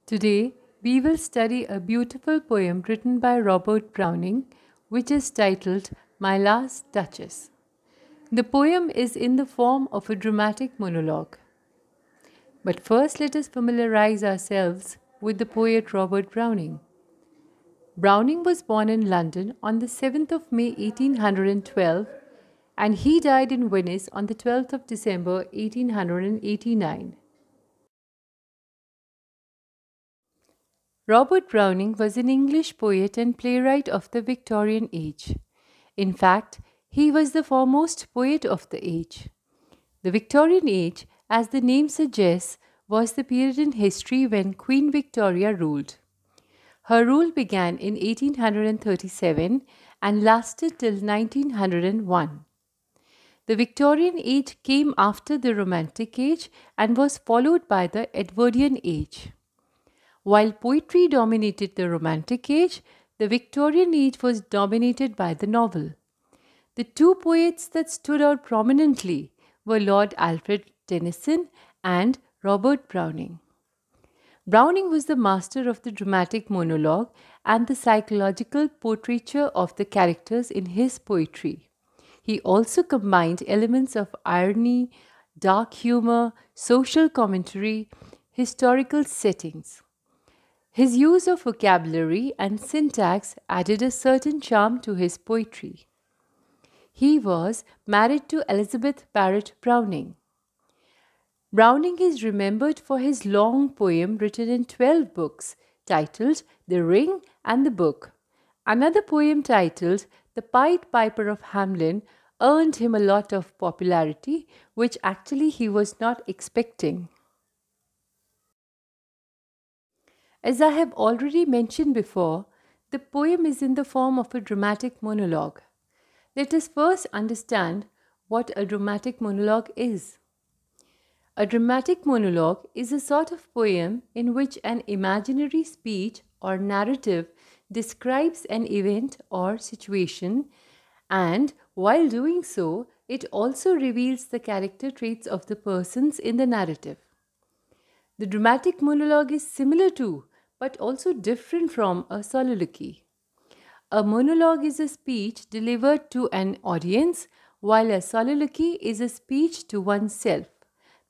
Today, we will study a beautiful poem written by Robert Browning, which is titled My Last Duchess. The poem is in the form of a dramatic monologue. But first, let us familiarize ourselves with the poet Robert Browning. Browning was born in London on the 7th of May 1812 and he died in Venice on the 12th of December 1889. Robert Browning was an English poet and playwright of the Victorian age. In fact, he was the foremost poet of the age. The Victorian age, as the name suggests, was the period in history when Queen Victoria ruled. Her rule began in 1837 and lasted till 1901. The Victorian age came after the Romantic age and was followed by the Edwardian age. While poetry dominated the Romantic age, the Victorian age was dominated by the novel. The two poets that stood out prominently were Lord Alfred Tennyson and Robert Browning. Browning was the master of the dramatic monologue and the psychological portraiture of the characters in his poetry. He also combined elements of irony, dark humor, social commentary, historical settings. His use of vocabulary and syntax added a certain charm to his poetry. He was married to Elizabeth Barrett Browning. Browning is remembered for his long poem written in 12 books titled The Ring and the Book. Another poem titled The Pied Piper of Hamelin earned him a lot of popularity, which actually he was not expecting. As I have already mentioned before, the poem is in the form of a dramatic monologue. Let us first understand what a dramatic monologue is. A dramatic monologue is a sort of poem in which an imaginary speech or narrative describes an event or situation, and while doing so, it also reveals the character traits of the persons in the narrative. The dramatic monologue is similar to, but also different from, a soliloquy. A monologue is a speech delivered to an audience, while a soliloquy is a speech to oneself.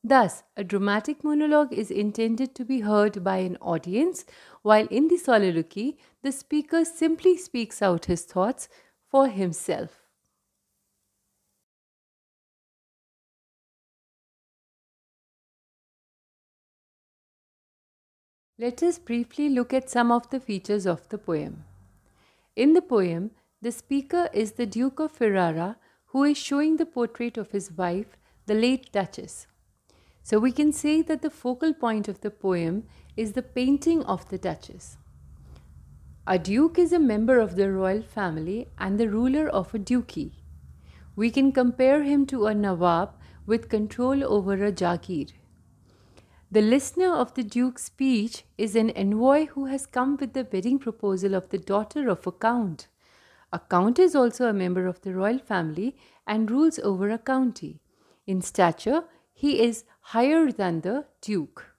Thus, a dramatic monologue is intended to be heard by an audience, while in the soliloquy, the speaker simply speaks out his thoughts for himself. Let us briefly look at some of the features of the poem. In the poem, the speaker is the Duke of Ferrara, who is showing the portrait of his wife, the late Duchess. So we can say that the focal point of the poem is the painting of the Duchess. A duke is a member of the royal family and the ruler of a duchy. We can compare him to a Nawab with control over a Jagir. The listener of the duke's speech is an envoy who has come with the wedding proposal of the daughter of a count. A count is also a member of the royal family and rules over a county. In stature, he is higher than the duke.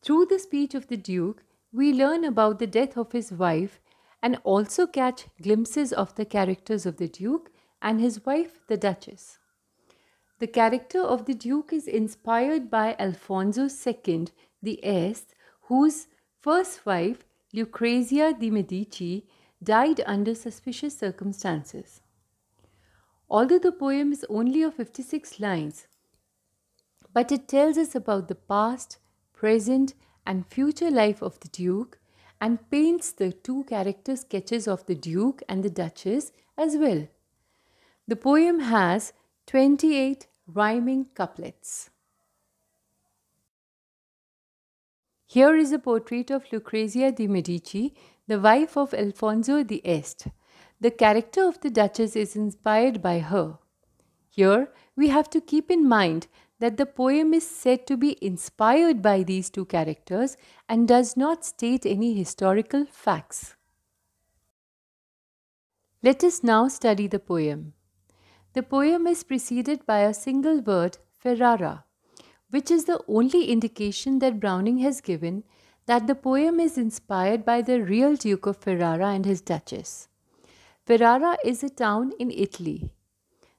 Through the speech of the duke, we learn about the death of his wife and also catch glimpses of the characters of the duke and his wife, the duchess. The character of the duke is inspired by Alfonso II the Eighth, whose first wife, Lucrezia de Medici, died under suspicious circumstances. Although the poem is only of 56 lines, but it tells us about the past, present, and future life of the Duke and paints the two character sketches of the Duke and the Duchess as well. The poem has 28 rhyming couplets. Here is a portrait of Lucrezia de Medici, the wife of Alfonso the Eighth. The character of the Duchess is inspired by her. Here, we have to keep in mind that the poem is said to be inspired by these two characters and does not state any historical facts. Let us now study the poem. The poem is preceded by a single word, Ferrara, which is the only indication that Browning has given that the poem is inspired by the real Duke of Ferrara and his Duchess. Ferrara is a town in Italy.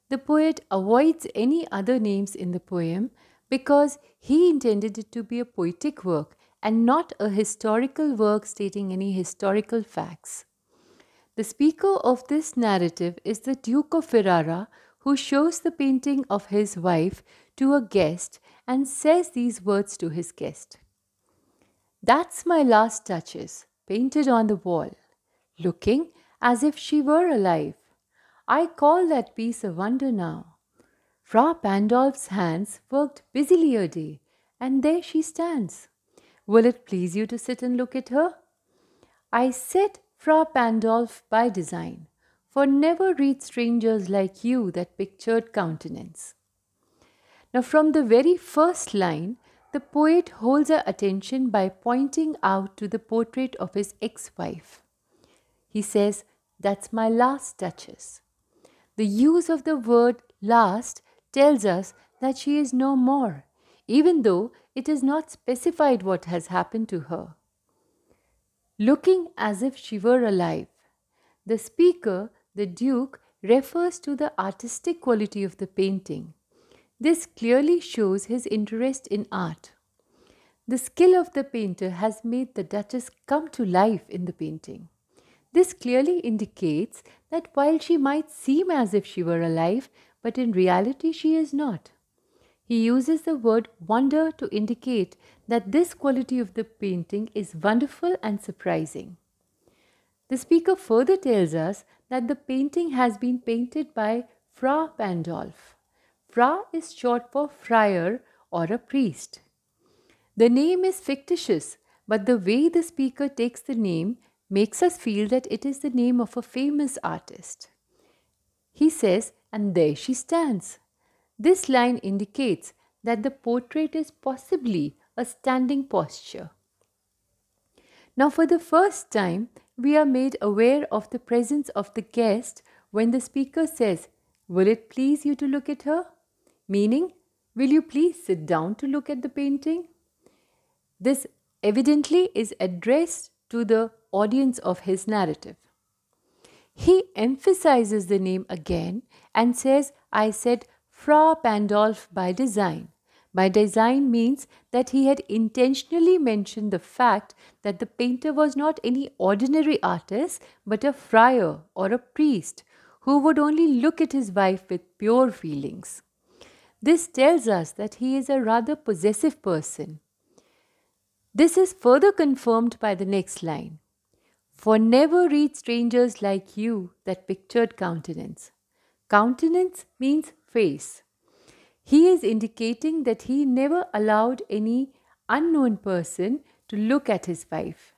The poet avoids any other names in the poem because he intended it to be a poetic work and not a historical work stating any historical facts. The speaker of this narrative is the Duke of Ferrara, who shows the painting of his wife to a guest and says these words to his guest. "That's my last Duchess, painted on the wall, looking as if she were alive. I call that piece a wonder now. Fra Pandolf's hands worked busily a day, and there she stands. Will it please you to sit and look at her? I said Fra Pandolf by design, for never read strangers like you that pictured countenance." Now, from the very first line, the poet holds our attention by pointing out to the portrait of his ex-wife. He says, "That's my last Duchess." The use of the word last tells us that she is no more, even though it is not specified what has happened to her. Looking as if she were alive. The speaker, the Duke, refers to the artistic quality of the painting. This clearly shows his interest in art. The skill of the painter has made the Duchess come to life in the painting. This clearly indicates that while she might seem as if she were alive, but in reality she is not. He uses the word wonder to indicate that this quality of the painting is wonderful and surprising. The speaker further tells us that the painting has been painted by Fra Pandolf. Fra is short for friar or a priest. The name is fictitious, but the way the speaker takes the name makes us feel that it is the name of a famous artist. He says, "And there she stands." This line indicates that the portrait is possibly a standing posture. Now, for the first time, we are made aware of the presence of the guest when the speaker says, "Will it please you to look at her?" Meaning, will you please sit down to look at the painting? This evidently is addressed to the audience of his narrative. He emphasizes the name again and says, "I said Fra Pandolf by design." By design means that he had intentionally mentioned the fact that the painter was not any ordinary artist but a friar or a priest who would only look at his wife with pure feelings. This tells us that he is a rather possessive person. This is further confirmed by the next line. "For never read strangers like you that pictured countenance." Countenance means face. He is indicating that he never allowed any unknown person to look at his wife.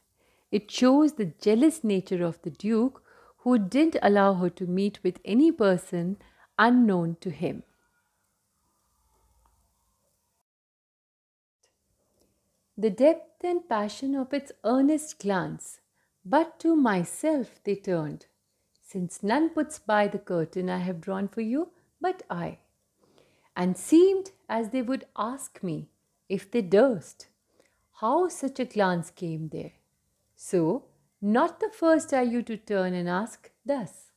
It shows the jealous nature of the Duke, who didn't allow her to meet with any person unknown to him. The depth and passion of its earnest glance, but to myself they turned, since none puts by the curtain I have drawn for you, but I, and seemed as they would ask me, if they durst, how such a glance came there. So, not the first are you to turn and ask thus.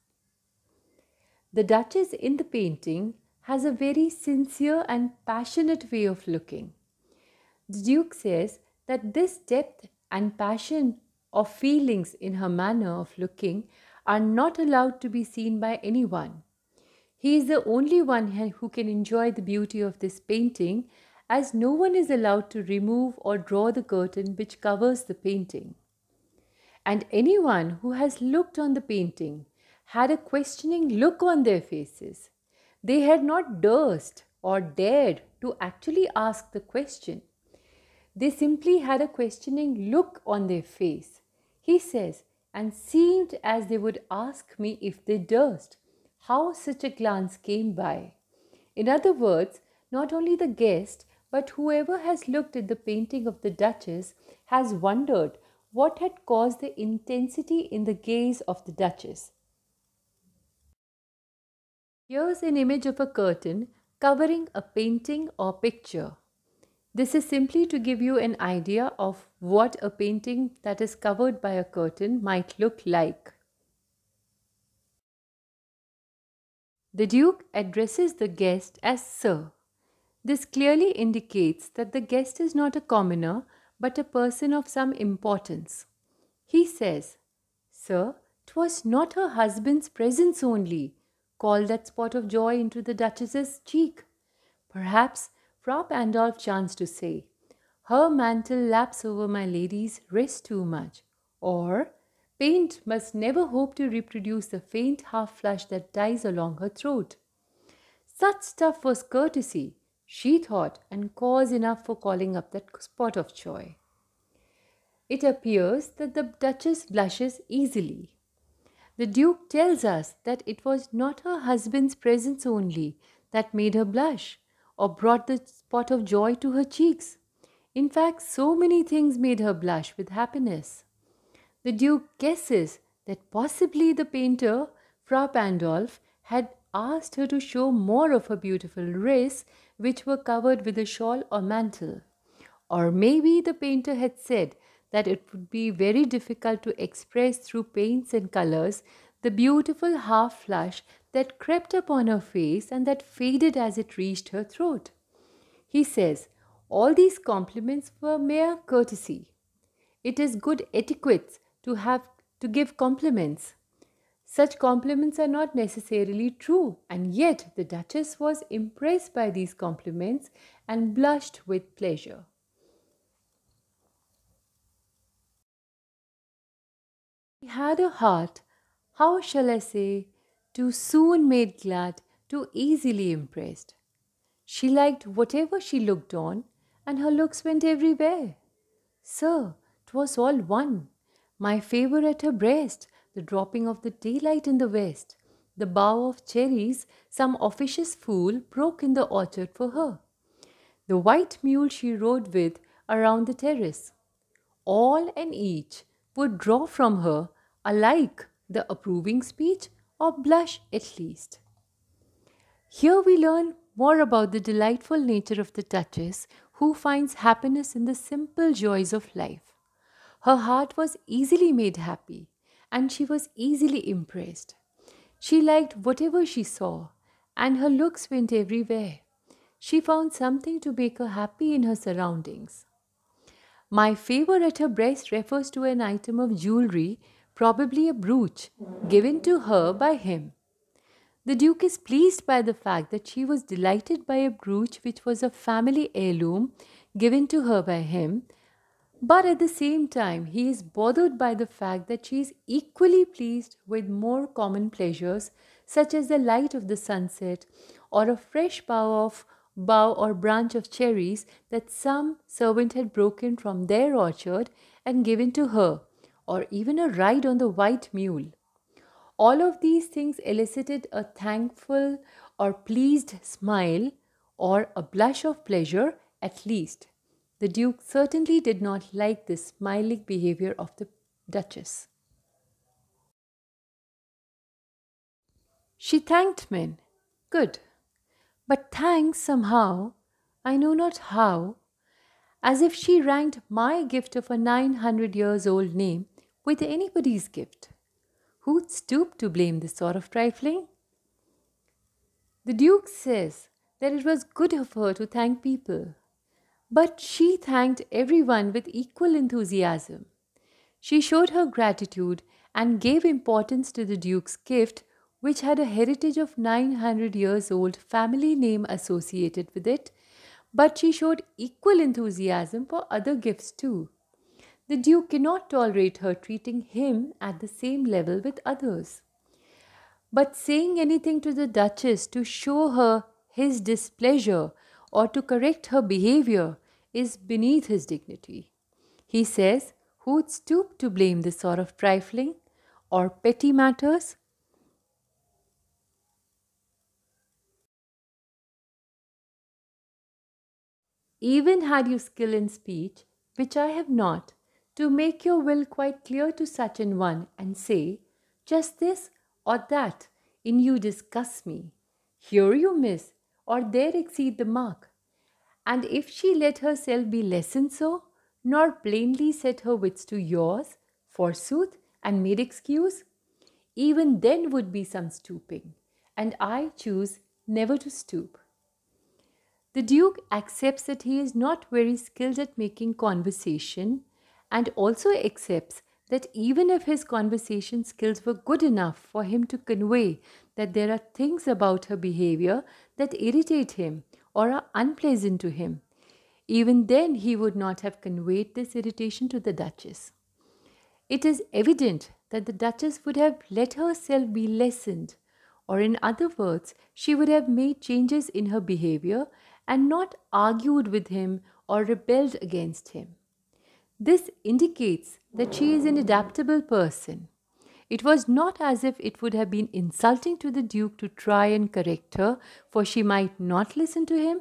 The Duchess in the painting has a very sincere and passionate way of looking. The Duke says that this depth and passion of feelings in her manner of looking are not allowed to be seen by anyone. He is the only one who can enjoy the beauty of this painting, as no one is allowed to remove or draw the curtain which covers the painting. And anyone who has looked on the painting had a questioning look on their faces. They had not durst or dared to actually ask the question. They simply had a questioning look on their face. He says, and seemed as they would ask me if they durst, how such a glance came by. In other words, not only the guest, but whoever has looked at the painting of the Duchess has wondered what had caused the intensity in the gaze of the Duchess. Here's an image of a curtain covering a painting or picture. This is simply to give you an idea of what a painting that is covered by a curtain might look like. The Duke addresses the guest as Sir. This clearly indicates that the guest is not a commoner but a person of some importance. He says, "Sir, 'twas not her husband's presence only called that spot of joy into the Duchess's cheek." Perhaps Frau Pandolf chanced to say, "Her mantle laps over my lady's wrist too much," or "Paint must never hope to reproduce the faint half flush that dies along her throat." Such stuff was courtesy, she thought, and cause enough for calling up that spot of joy. It appears that the Duchess blushes easily. The Duke tells us that it was not her husband's presence only that made her blush or brought the spot of joy to her cheeks. In fact, so many things made her blush with happiness. The Duke guesses that possibly the painter, Frau Pandolf, had asked her to show more of her beautiful wrists, which were covered with a shawl or mantle. Or maybe the painter had said that it would be very difficult to express through paints and colors the beautiful half flush that crept upon her face and that faded as it reached her throat. He says, all these compliments were mere courtesy. It is good etiquette to give compliments. Such compliments are not necessarily true, and yet the Duchess was impressed by these compliments and blushed with pleasure. She had a heart, how shall I say, too soon made glad, too easily impressed. She liked whatever she looked on, and her looks went everywhere. Sir, 'twas all one. My favour at her breast, the dropping of the daylight in the west, the bough of cherries some officious fool broke in the orchard for her, the white mule she rode with around the terrace. All and each would draw from her alike the approving speech or blush at least. Here we learn more about the delightful nature of the Duchess, who finds happiness in the simple joys of life. Her heart was easily made happy, and she was easily impressed. She liked whatever she saw, and her looks went everywhere. She found something to make her happy in her surroundings. My favour at her breast refers to an item of jewellery, probably a brooch, given to her by him. The Duke is pleased by the fact that she was delighted by a brooch which was a family heirloom given to her by him, but at the same time he is bothered by the fact that she is equally pleased with more common pleasures such as the light of the sunset or a fresh bough or branch of cherries that some servant had broken from their orchard and given to her, or even a ride on the white mule. All of these things elicited a thankful or pleased smile or a blush of pleasure at least. The Duke certainly did not like this smiling behavior of the Duchess. She thanked men. Good. But thanks somehow, I know not how, as if she ranked my gift of a 900 years old name with anybody's gift. Who'd stoop to blame this sort of trifling? The Duke says that it was good of her to thank people, but she thanked everyone with equal enthusiasm. She showed her gratitude and gave importance to the Duke's gift, which had a heritage of 900 years old family name associated with it, but she showed equal enthusiasm for other gifts too. The Duke cannot tolerate her treating him at the same level with others. But saying anything to the Duchess to show her his displeasure or to correct her behavior is beneath his dignity. He says, who'd stoop to blame this sort of trifling or petty matters? Even had you skill in speech, which I have not, to make your will quite clear to such an one and say, just this or that in you disgusts me. Here you miss, or there exceed the mark. And if she let herself be lessoned so, nor plainly set her wits to yours, forsooth, and made excuse, even then would be some stooping, and I choose never to stoop. The Duke accepts that he is not very skilled at making conversation, and also accepts that even if his conversation skills were good enough for him to convey that there are things about her behavior that irritate him or are unpleasant to him, even then he would not have conveyed this irritation to the Duchess. It is evident that the Duchess would have let herself be lessoned, or in other words, she would have made changes in her behavior and not argued with him or rebelled against him. This indicates that she is an adaptable person. It was not as if it would have been insulting to the Duke to try and correct her, for she might not listen to him.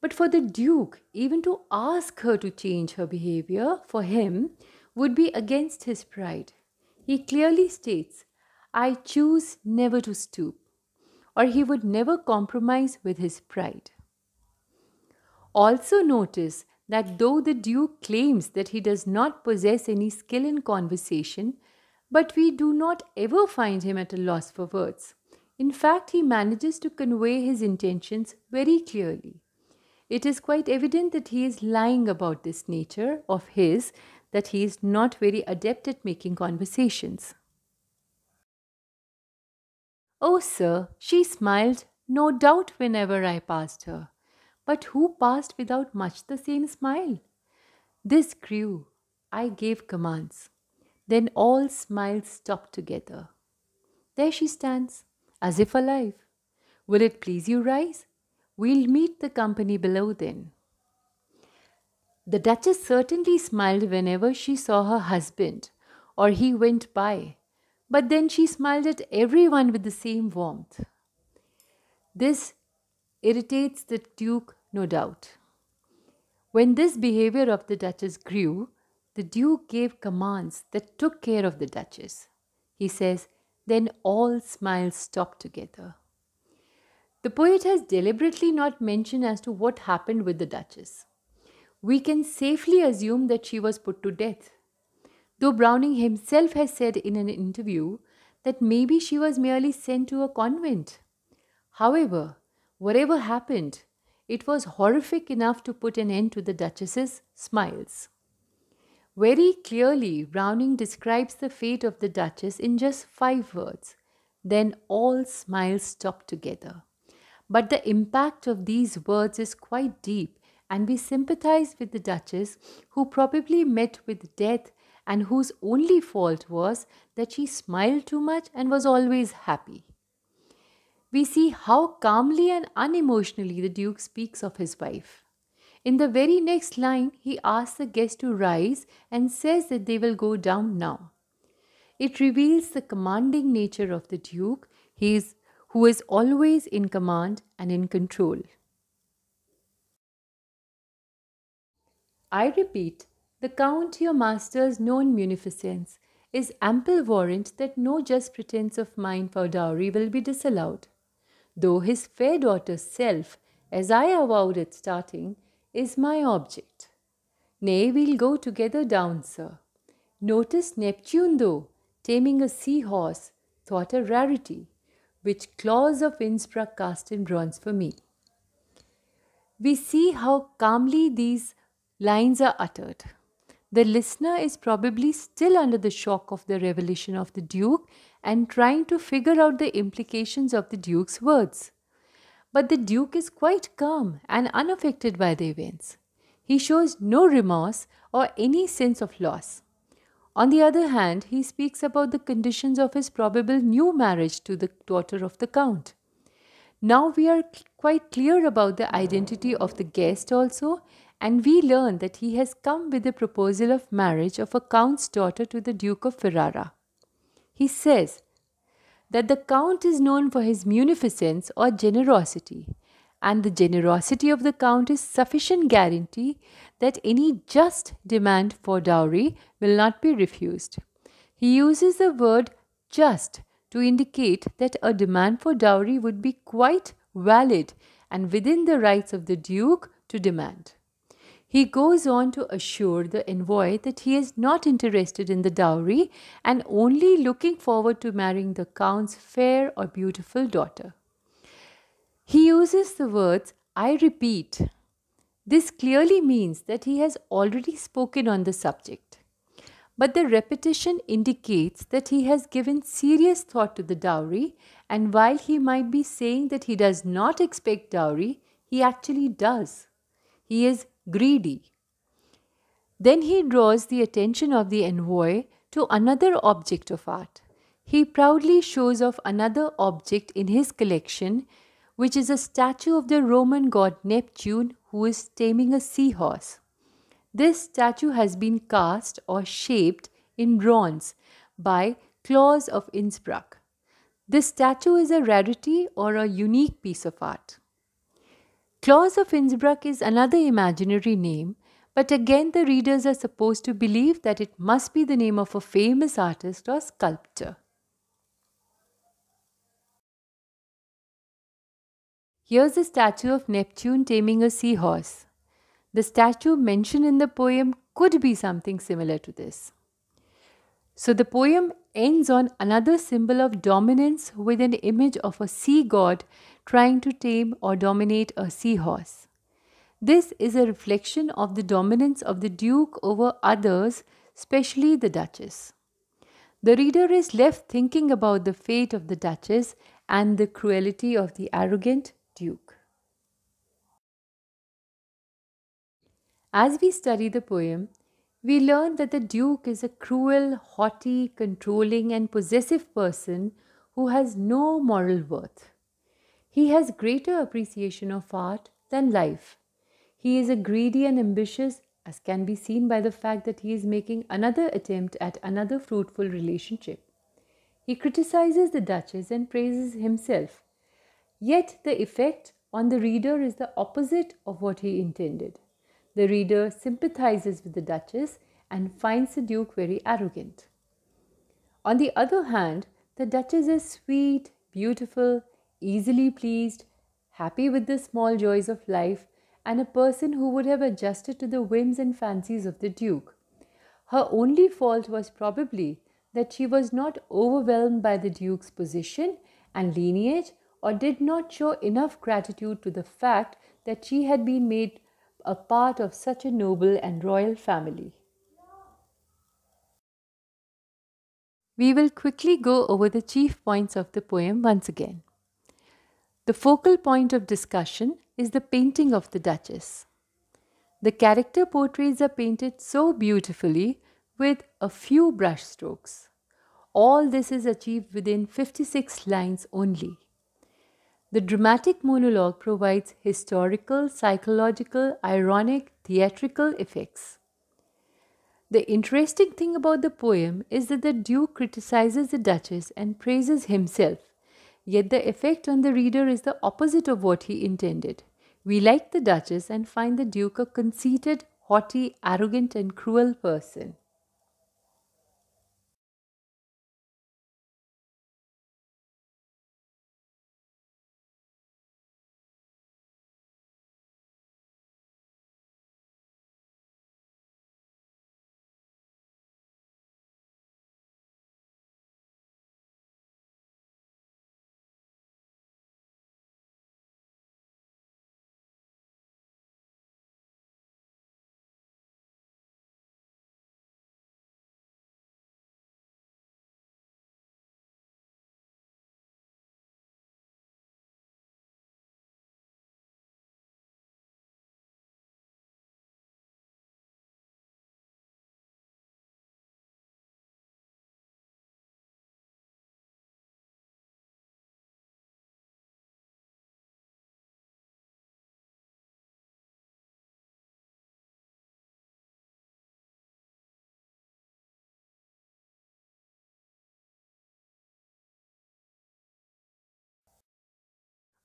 But for the Duke, even to ask her to change her behavior for him would be against his pride. He clearly states, I choose never to stoop, or he would never compromise with his pride. Also notice that though the Duke claims that he does not possess any skill in conversation, but we do not ever find him at a loss for words. In fact, he manages to convey his intentions very clearly. It is quite evident that he is lying about this nature of his, that he is not very adept at making conversations. Oh, sir, she smiled, no doubt, whenever I passed her. But who passed without much the same smile? This grew. I gave commands. Then all smiles stopped together. There she stands, as if alive. Will it please you rise? We'll meet the company below then. The Duchess certainly smiled whenever she saw her husband or he went by, but then she smiled at everyone with the same warmth. This irritates the Duke, no doubt. When this behavior of the Duchess grew, the Duke gave commands that took care of the Duchess. He says, then all smiles stopped together. The poet has deliberately not mentioned as to what happened with the Duchess. We can safely assume that she was put to death, though Browning himself has said in an interview that maybe she was merely sent to a convent. However, whatever happened, it was horrific enough to put an end to the Duchess's smiles. Very clearly, Browning describes the fate of the Duchess in just 5 words. Then all smiles stopped together. But the impact of these words is quite deep, and we sympathize with the Duchess, who probably met with death and whose only fault was that she smiled too much and was always happy. We see how calmly and unemotionally the Duke speaks of his wife. In the very next line, he asks the guest to rise and says that they will go down now. It reveals the commanding nature of the Duke, who is always in command and in control. I repeat, the Count your master's known munificence is ample warrant that no just pretence of mine for dowry will be disallowed, though his fair daughter's self, as I avowed at starting, is my object. Nay, we'll go together down, sir. Notice Neptune, though, taming a sea-horse, thought a rarity, which claws of Innsbruck cast in bronze for me. We see how calmly these lines are uttered. The listener is probably still under the shock of the revelation of the Duke and trying to figure out the implications of the Duke's words. But the Duke is quite calm and unaffected by the events. He shows no remorse or any sense of loss. On the other hand, he speaks about the conditions of his probable new marriage to the daughter of the Count. Now we are quite clear about the identity of the guest also, and we learn that he has come with the proposal of marriage of a Count's daughter to the Duke of Ferrara. He says that the Count is known for his munificence or generosity, and the generosity of the Count is sufficient guarantee that any just demand for dowry will not be refused. He uses the word just to indicate that a demand for dowry would be quite valid and within the rights of the Duke to demand. He goes on to assure the envoy that he is not interested in the dowry and only looking forward to marrying the Count's fair or beautiful daughter. He uses the words, I repeat. This clearly means that he has already spoken on the subject. But the repetition indicates that he has given serious thought to the dowry, and while he might be saying that he does not expect dowry, he actually does. He is greedy. Then he draws the attention of the envoy to another object of art. He proudly shows off another object in his collection, which is a statue of the Roman god Neptune who is taming a seahorse. This statue has been cast or shaped in bronze by Claus of Innsbruck. This statue is a rarity or a unique piece of art. Claus of Innsbruck is another imaginary name, but again the readers are supposed to believe that it must be the name of a famous artist or sculptor. Here's a statue of Neptune taming a seahorse. The statue mentioned in the poem could be something similar to this. So the poem ends on another symbol of dominance with an image of a sea god trying to tame or dominate a seahorse. This is a reflection of the dominance of the Duke over others, especially the Duchess. The reader is left thinking about the fate of the Duchess and the cruelty of the arrogant Duke. As we study the poem, we learn that the Duke is a cruel, haughty, controlling, and possessive person who has no moral worth. He has greater appreciation of art than life. He is a greedy and ambitious, as can be seen by the fact that he is making another attempt at another fruitful relationship. He criticizes the Duchess and praises himself. Yet the effect on the reader is the opposite of what he intended. The reader sympathizes with the Duchess and finds the Duke very arrogant. On the other hand, the Duchess is sweet, beautiful, easily pleased, happy with the small joys of life, and a person who would have adjusted to the whims and fancies of the Duke. Her only fault was probably that she was not overwhelmed by the Duke's position and lineage, or did not show enough gratitude to the fact that she had been made a part of such a noble and royal family. We will quickly go over the chief points of the poem once again. The focal point of discussion is the painting of the Duchess. The character portraits are painted so beautifully with a few brush strokes. All this is achieved within 56 lines only. The dramatic monologue provides historical, psychological, ironic, theatrical effects. The interesting thing about the poem is that the Duke criticizes the Duchess and praises himself, yet the effect on the reader is the opposite of what he intended. We like the Duchess and find the Duke a conceited, haughty, arrogant, and cruel person.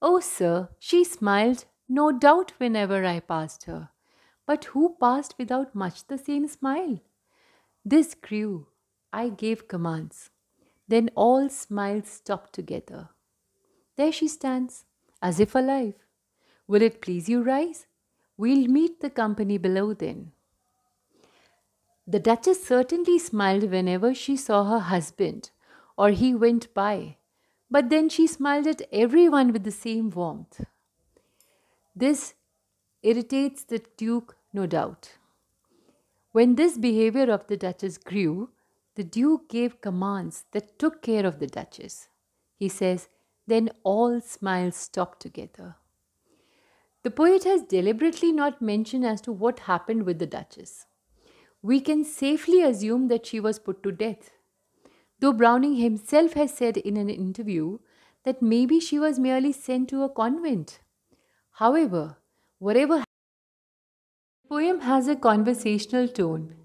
Oh, sir, she smiled, no doubt, whenever I passed her. But who passed without much the same smile? This grew. I gave commands. Then all smiles stopped together. There she stands, as if alive. Will it please you rise? We'll meet the company below then. The Duchess certainly smiled whenever she saw her husband or he went by, but then she smiled at everyone with the same warmth. This irritates the Duke, no doubt. When this behavior of the Duchess grew, the Duke gave commands that took care of the Duchess. He says, then all smiles stopped together. The poet has deliberately not mentioned as to what happened with the Duchess. We can safely assume that she was put to death, though Browning himself has said in an interview that maybe she was merely sent to a convent. However, whatever the poem has a conversational tone.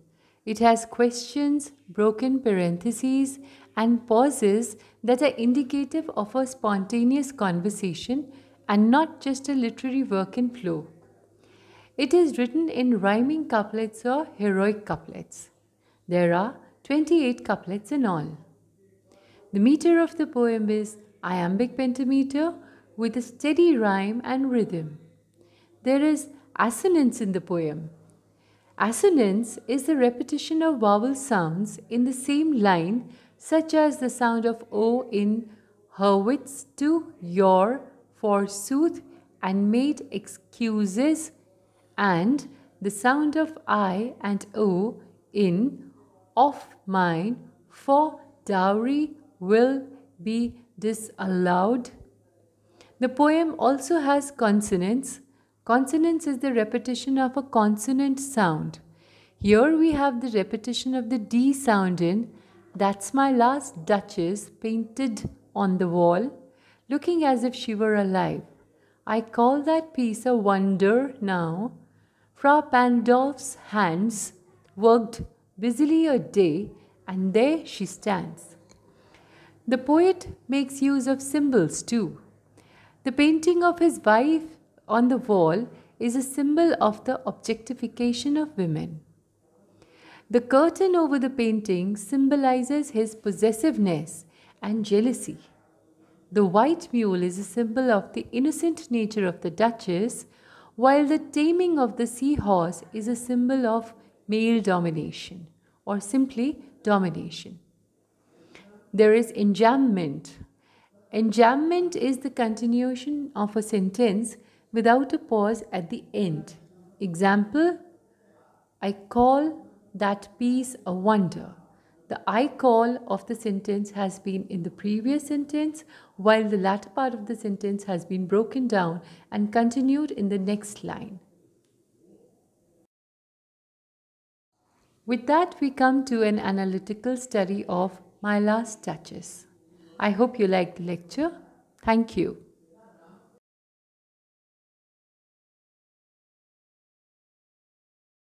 It has questions, broken parentheses, and pauses that are indicative of a spontaneous conversation and not just a literary work in flow. It is written in rhyming couplets or heroic couplets. There are 28 couplets in all. The meter of the poem is iambic pentameter with a steady rhyme and rhythm. There is assonance in the poem. Assonance is the repetition of vowel sounds in the same line, such as the sound of O in Hurwitz to your, forsooth, and made excuses, and the sound of I and O in of mine, for dowry will be disallowed. The poem also has consonants. Consonance is the repetition of a consonant sound. Here we have the repetition of the D sound in That's My Last Duchess painted on the wall, looking as if she were alive. I call that piece a wonder now. Frau Pandolf's hands worked busily a day, and there she stands. The poet makes use of symbols too. The painting of his wife on the wall is a symbol of the objectification of women. The curtain over the painting symbolizes his possessiveness and jealousy. The white mule is a symbol of the innocent nature of the Duchess, while the taming of the seahorse is a symbol of male domination, or simply domination. There is enjambment. Enjambment is the continuation of a sentence without a pause at the end. Example, I call that piece a wonder. The I call of the sentence has been in the previous sentence, while the latter part of the sentence has been broken down and continued in the next line. With that, we come to an analytical study of My Last Duchess. I hope you liked the lecture. Thank you.